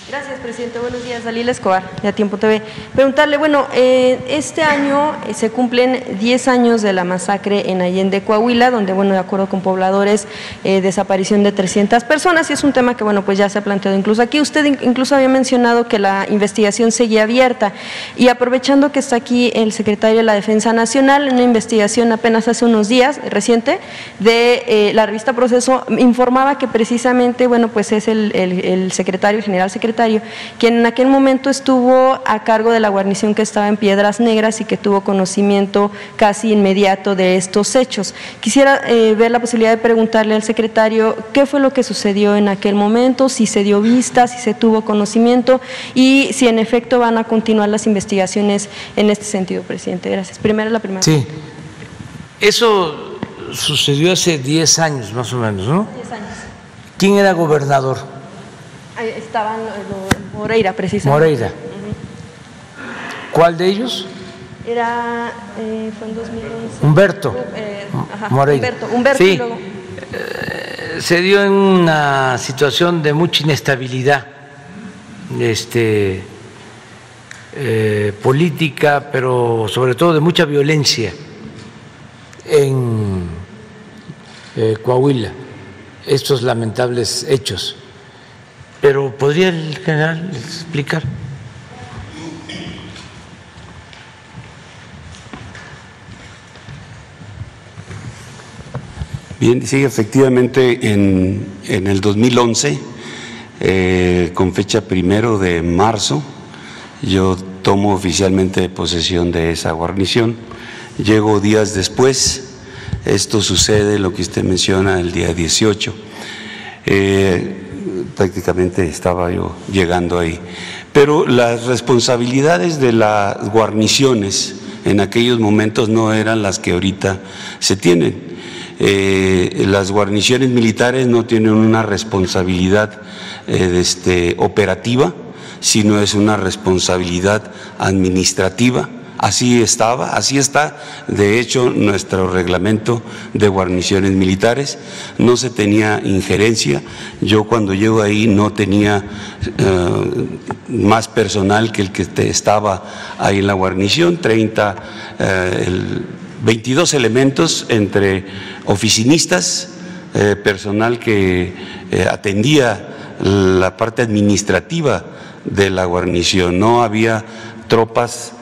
Gracias, presidente. Buenos días, Dalila Escobar, de A Tiempo TV. Preguntarle, bueno, este año se cumplen 10 años de la masacre en Allende, Coahuila, donde, bueno, de acuerdo con pobladores, desaparición de 300 personas, y es un tema que, bueno, pues ya se ha planteado incluso aquí. Usted incluso había mencionado que la investigación seguía abierta, y aprovechando que está aquí el secretario de la Defensa Nacional, en una investigación apenas hace unos días, reciente, de la revista Proceso, informaba que precisamente, bueno, pues es el secretario, el general secretario, quien en aquel momento estuvo a cargo de la guarnición que estaba en Piedras Negras y que tuvo conocimiento casi inmediato de estos hechos. Quisiera ver la posibilidad de preguntarle al secretario qué fue lo que sucedió en aquel momento, si se dio vista, si se tuvo conocimiento y si en efecto van a continuar las investigaciones en este sentido, presidente. Gracias. La primera. Sí, eso sucedió hace 10 años más o menos, ¿no? 10 años. ¿Quién era gobernador? Estaban Moreira, precisamente. Moreira. ¿Cuál de ellos? Era, fue en 2011. Humberto. Moreira. Humberto sí, y luego. Se dio en una situación de mucha inestabilidad política, pero sobre todo de mucha violencia en Coahuila, estos lamentables hechos. Pero ¿podría el general explicar? Bien, sí, efectivamente en el 2011, con fecha 1 de marzo, yo tomo oficialmente posesión de esa guarnición. Llego días después, esto sucede, lo que usted menciona, el día 18. Prácticamente estaba yo llegando ahí. Pero las responsabilidades de las guarniciones en aquellos momentos no eran las que ahorita se tienen. Las guarniciones militares no tienen una responsabilidad operativa, sino es una responsabilidad administrativa. Así estaba, así está, de hecho, nuestro reglamento de guarniciones militares. No se tenía injerencia. Yo cuando llego ahí no tenía más personal que el que estaba ahí en la guarnición, 22 elementos entre oficinistas, personal que atendía la parte administrativa de la guarnición. No había tropas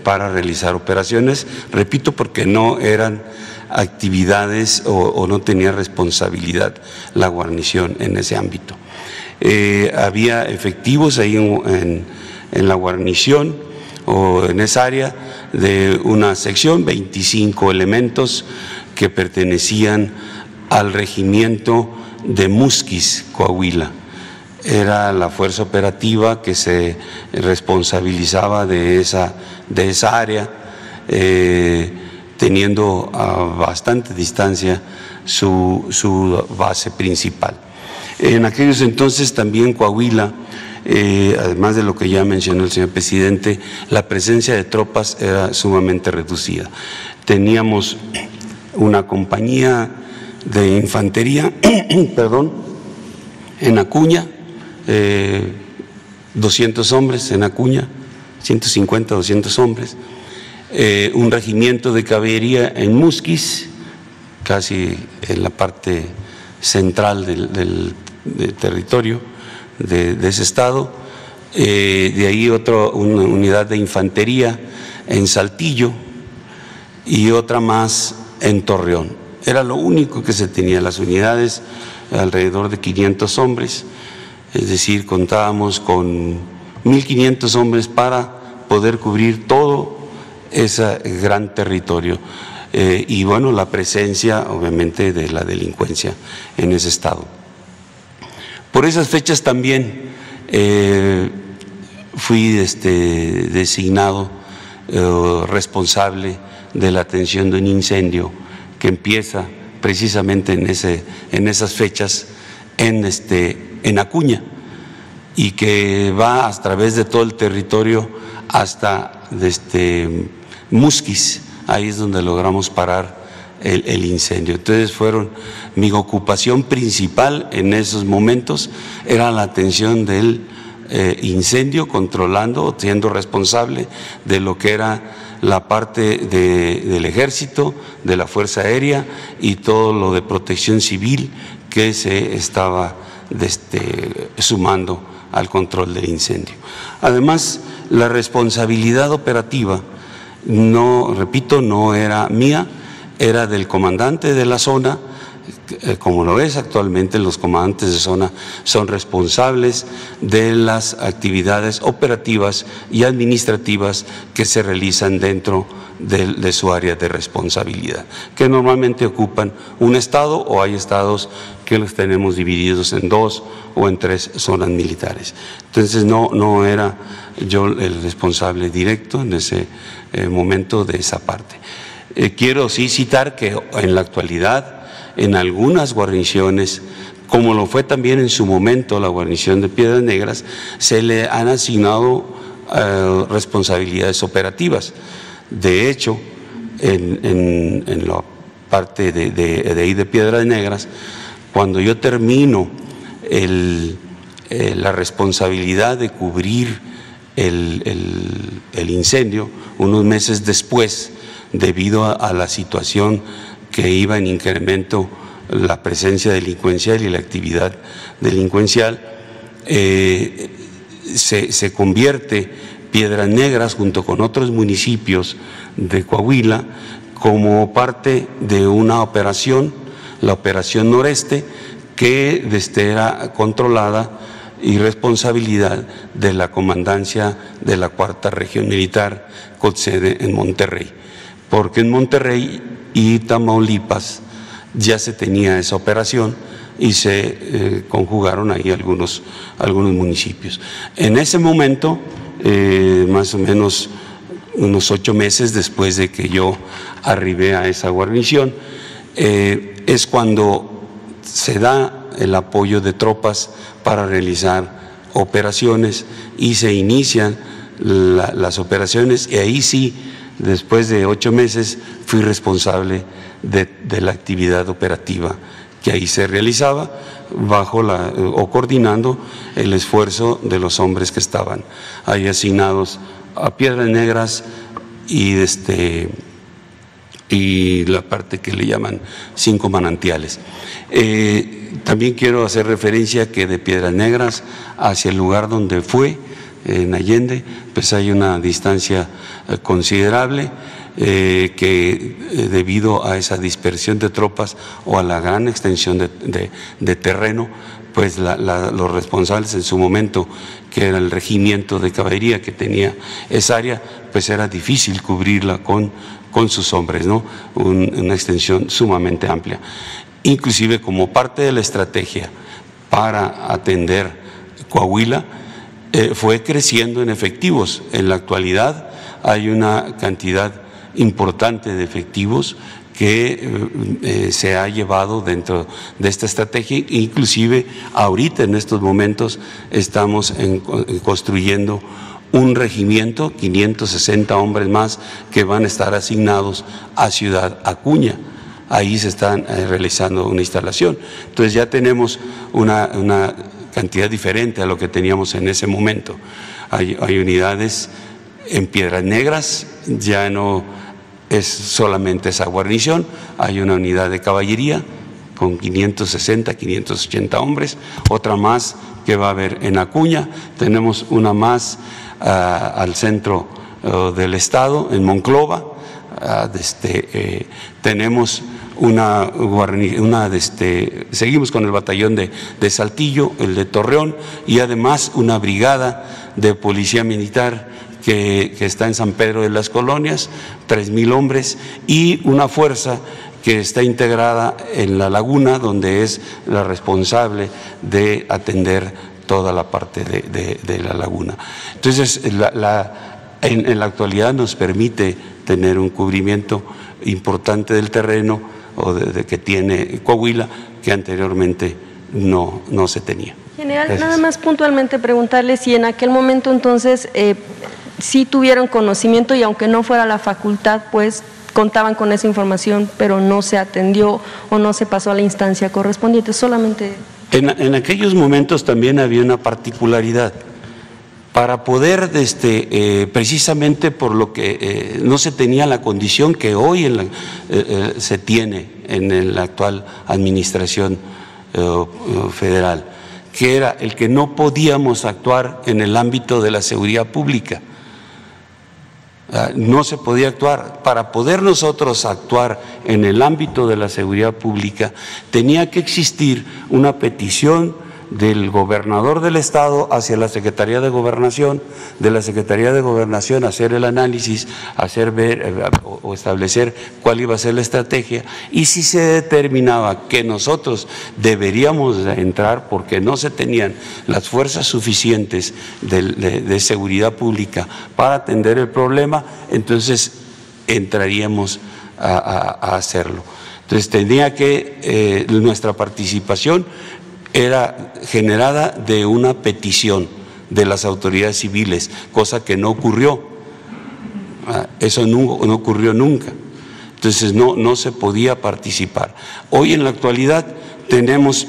para realizar operaciones, repito, porque no eran actividades o no tenía responsabilidad la guarnición en ese ámbito. Había efectivos ahí en la guarnición o en esa área de una sección, 25 elementos que pertenecían al regimiento de Musquis, Coahuila. Era la fuerza operativa que se responsabilizaba de esa área, teniendo a bastante distancia su base principal. En aquellos entonces también Coahuila, además de lo que ya mencionó el señor presidente, la presencia de tropas era sumamente reducida. Teníamos una compañía de infantería, en Acuña, 200 hombres en Acuña, 150, 200 hombres, un regimiento de caballería en Musquis, casi en la parte central del territorio de ese estado, de ahí una unidad de infantería en Saltillo y otra más en Torreón. Era lo único que se tenía, las unidades, alrededor de 500 hombres. Es decir, contábamos con 1.500 hombres para poder cubrir todo ese gran territorio. Y bueno, la presencia obviamente de la delincuencia en ese estado. Por esas fechas también fui designado responsable de la atención de un incendio que empieza precisamente en esas fechas en Acuña y que va a través de todo el territorio hasta Musquis. Ahí es donde logramos parar el incendio. Entonces mi ocupación principal en esos momentos era la atención del incendio, controlando, siendo responsable de lo que era la parte del Ejército, de la Fuerza Aérea y todo lo de protección civil que se estaba sumando al control del incendio. Además, la responsabilidad operativa, repito, no era mía, era del comandante de la zona. Como lo es actualmente, los comandantes de zona son responsables de las actividades operativas y administrativas que se realizan dentro de su área de responsabilidad, que normalmente ocupan un estado, o hay estados que los tenemos divididos en 2 o en 3 zonas militares. Entonces no era yo el responsable directo en ese momento de esa parte. Quiero sí citar que en la actualidad, en algunas guarniciones, como lo fue también en su momento la guarnición de Piedras Negras, se le han asignado responsabilidades operativas. De hecho, en la parte de ahí de Piedras Negras, cuando yo termino la responsabilidad de cubrir el incendio, unos meses después, debido a la situación que iba en incremento la presencia delincuencial y la actividad delincuencial, se convierte Piedras Negras junto con otros municipios de Coahuila como parte de una operación, la Operación Noreste, que era controlada y responsabilidad de la comandancia de la 4ª Región Militar con sede en Monterrey, porque en Monterrey y Tamaulipas ya se tenía esa operación y se conjugaron ahí algunos municipios. En ese momento, más o menos unos 8 meses después de que yo arribé a esa guarnición, es cuando se da el apoyo de tropas para realizar operaciones y se inician las operaciones, y ahí sí, después de 8 meses, fui responsable de la actividad operativa que ahí se realizaba, o coordinando el esfuerzo de los hombres que estaban ahí asignados a Piedras Negras y la parte que le llaman 5 manantiales. También quiero hacer referencia que de Piedras Negras hacia el lugar donde fue, en Allende, pues hay una distancia considerable que debido a esa dispersión de tropas o a la gran extensión de terreno, pues los responsables en su momento, que era el regimiento de caballería que tenía esa área, pues era difícil cubrirla con sus hombres, ¿no? Una extensión sumamente amplia. Inclusive como parte de la estrategia para atender Coahuila, fue creciendo en efectivos. En la actualidad hay una cantidad importante de efectivos que se ha llevado dentro de esta estrategia. Inclusive ahorita en estos momentos estamos construyendo un regimiento, 560 hombres más que van a estar asignados a Ciudad Acuña. Ahí se están realizando una instalación. Entonces ya tenemos una cantidad diferente a lo que teníamos en ese momento. Hay unidades en Piedras Negras, ya no es solamente esa guarnición, hay una unidad de caballería con 560, 580 hombres, otra más que va a haber en Acuña, tenemos una más al centro del estado, en Monclova, tenemos seguimos con el batallón de Saltillo, el de Torreón, y además una brigada de policía militar que está en San Pedro de las Colonias, 3,000 hombres, y una fuerza que está integrada en La Laguna, donde es la responsable de atender toda la parte de La Laguna. Entonces, en la actualidad nos permite tener un cubrimiento importante del terreno o que tiene Coahuila, que anteriormente no se tenía. General, gracias. Nada más puntualmente preguntarle si en aquel momento entonces sí tuvieron conocimiento, y aunque no fuera la facultad, pues contaban con esa información, pero no se atendió o no se pasó a la instancia correspondiente, solamente… En aquellos momentos también había una particularidad. para poder, precisamente por lo que no se tenía la condición que hoy se tiene en la actual administración federal, que era el que no podíamos actuar en el ámbito de la seguridad pública. No se podía actuar. Para poder nosotros actuar en el ámbito de la seguridad pública, tenía que existir una petición del gobernador del estado hacia la Secretaría de Gobernación, de la Secretaría de Gobernación hacer el análisis, hacer ver o establecer cuál iba a ser la estrategia, y si se determinaba que nosotros deberíamos entrar porque no se tenían las fuerzas suficientes de seguridad pública para atender el problema, entonces entraríamos a hacerlo. Entonces tenía que nuestra participación era generada de una petición de las autoridades civiles, cosa que no ocurrió. Eso no ocurrió nunca. Entonces no se podía participar. Hoy en la actualidad tenemos,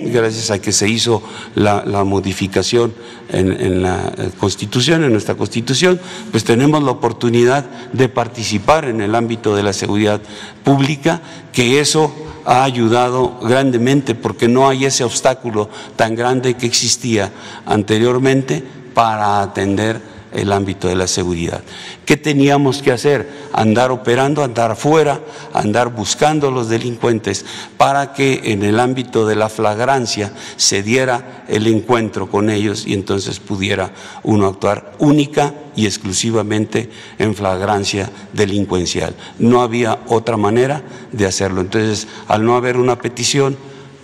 gracias a que se hizo la modificación en la Constitución, en nuestra Constitución, pues tenemos la oportunidad de participar en el ámbito de la seguridad pública, que eso ha ayudado grandemente porque no hay ese obstáculo tan grande que existía anteriormente para atender el ámbito de la seguridad. ¿Qué teníamos que hacer? Andar operando, andar afuera, andar buscando a los delincuentes para que en el ámbito de la flagrancia se diera el encuentro con ellos y entonces pudiera uno actuar única y exclusivamente en flagrancia delincuencial. No había otra manera de hacerlo. Entonces, al no haber una petición,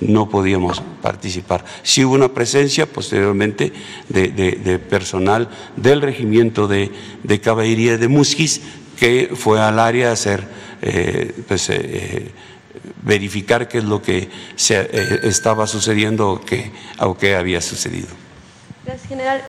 no podíamos participar. Sí hubo una presencia posteriormente de personal del regimiento de caballería de Musquis, que fue al área a hacer, verificar qué es lo que estaba sucediendo o qué había sucedido. Gracias, general.